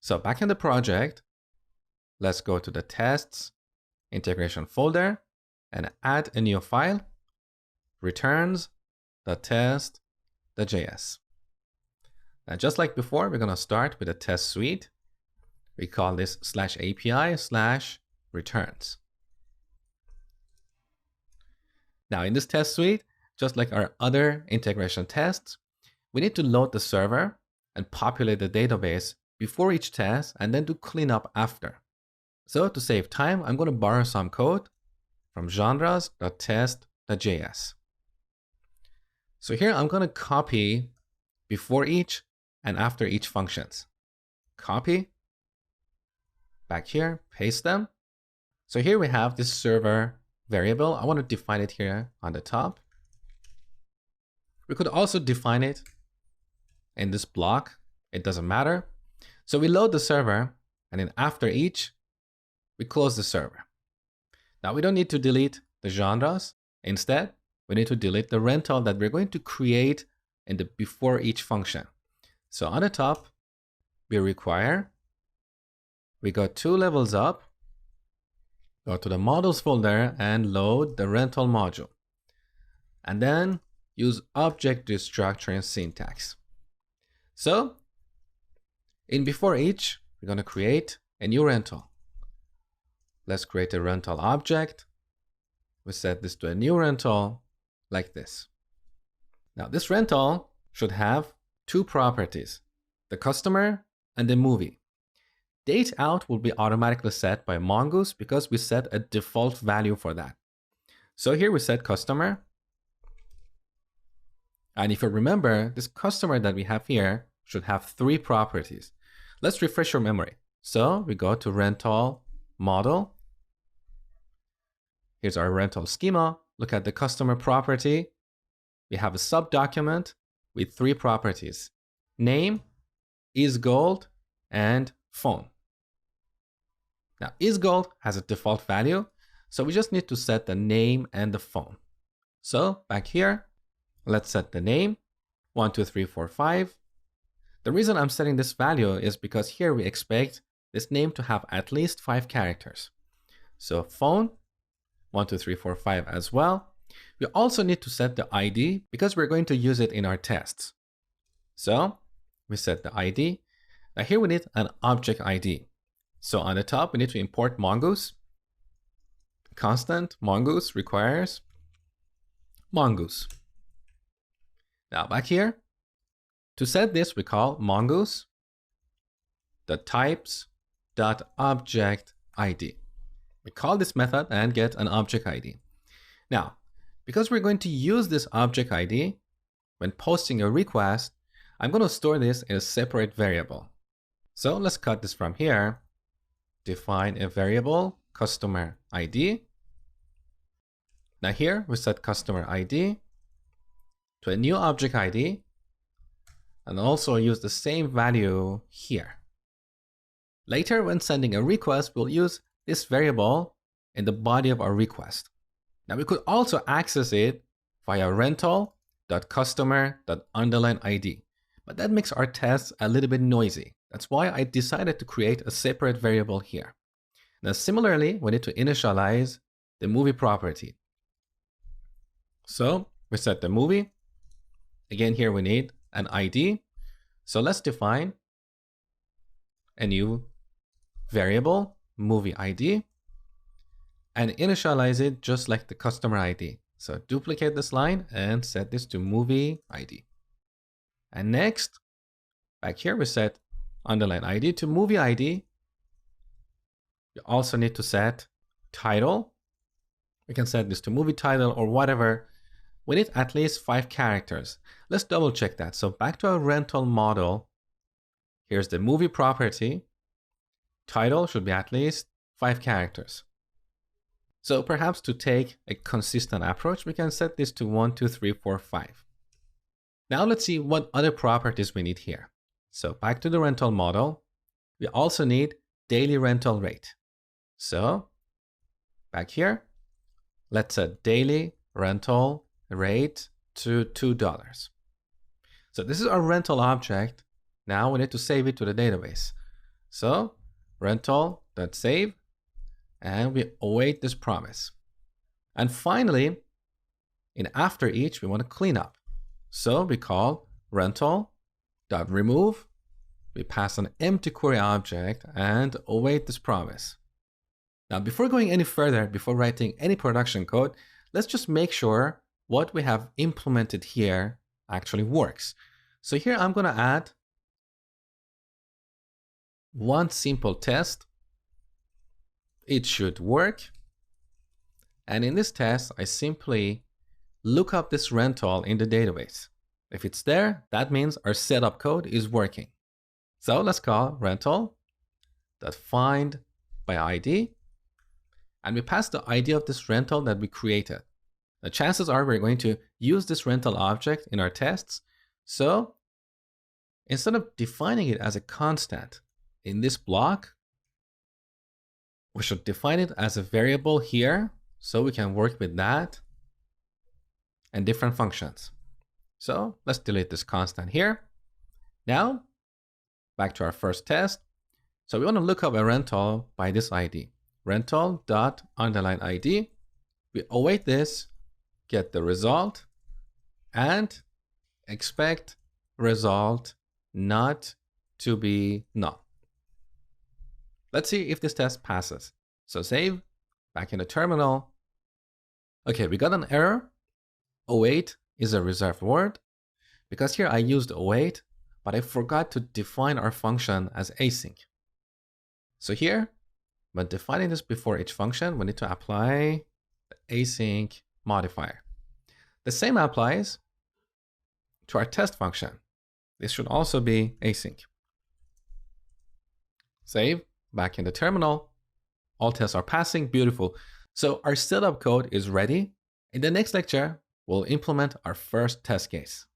So back in the project, let's go to the tests integration folder and add a new file, returns.test.js. Now, just like before, we're going to start with a test suite. We call this /API/returns. Now, in this test suite, just like our other integration tests, we need to load the server and populate the database before each test and then do cleanup after. So to save time, I'm going to borrow some code from genres.test.js. So here I'm going to copy before each and after each functions. Copy, back here, paste them. So here we have this server variable. I want to define it here on the top. We could also define it in this block. It doesn't matter. So we load the server, and then after each, we close the server. Now we don't need to delete the genres. Instead, we need to delete the rental that we're going to create in the before each function. So on the top, we go 2 levels up, go to the models folder and load the rental module. And then use object destructuring syntax. So in before each, we're going to create a new rental. Let's create a rental object. We set this to a new rental like this. Now this rental should have 2 properties, the customer and the movie. Date out will be automatically set by Mongoose because we set a default value for that. So here we set customer. And if you remember, this customer that we have here should have 3 properties. Let's refresh your memory. So we go to rental model. Here's our rental schema. Look at the customer property. We have a subdocument with 3 properties: name, is gold, and phone. Now, is gold has a default value, so we just need to set the name and the phone. So back here, let's set the name 12345. The reason I'm setting this value is because here we expect this name to have at least 5 characters. So phone 12345 as well. We also need to set the ID because we're going to use it in our tests. So we set the ID. Now here we need an object ID. So on the top, we need to import Mongoose. Constant Mongoose requires Mongoose. Now back here, to set this, we call Mongoose.types.object_ID. We call this method and get an object ID. Now, because we're going to use this object ID when posting a request, I'm going to store this in a separate variable. So let's cut this from here. Define a variable customer ID. Now here we set customer ID to a new object ID and also use the same value here. Later, when sending a request, we'll use this variable in the body of our request. Now we could also access it via rental.customer._ID, but that makes our tests a little bit noisy. That's why I decided to create a separate variable here. Now similarly, we need to initialize the movie property. So we set the movie. Again, here we need an ID. So let's define a new variable, movie ID, and initialize it just like the customer ID. So duplicate this line and set this to movie ID. And next, back here, we set underline ID to movie ID. You also need to set title. We can set this to movie title or whatever. We need at least 5 characters. Let's double check that. So back to our rental model. Here's the movie property. Title should be at least 5 characters. So perhaps to take a consistent approach, we can set this to 1, 2, 3, 4, 5. Now let's see what other properties we need here. So back to the rental model. We also need daily rental rate. So back here, let's set daily rental rate to $2. So this is our rental object. Now we need to save it to the database. So rental.save, and we await this promise. And finally, in after each, we want to clean up. So we call rental.remove. We pass an empty query object and await this promise. Now, before going any further, before writing any production code, let's just make sure what we have implemented here actually works. So here I'm going to add one simple test. It should work. And in this test, I simply look up this rental in the database. If it's there, that means our setup code is working. So let's call rental.find by ID. And we pass the ID of this rental that we created. The chances are we're going to use this rental object in our tests. So instead of defining it as a constant in this block, we should define it as a variable here so we can work with that and different functions. So let's delete this constant here. Now, back to our first test. So we want to look up a rental by this ID, rental._ID. We await this, get the result, and expect result not to be null. Let's see if this test passes. So save, back in the terminal. Okay, we got an error. Await is a reserved word. Because here I used await, but I forgot to define our function as async. So here, when defining this before each function, we need to apply the async modifier. The same applies to our test function. This should also be async. Save, back in the terminal. All tests are passing, beautiful. So our setup code is ready. In the next lecture, we'll implement our first test case.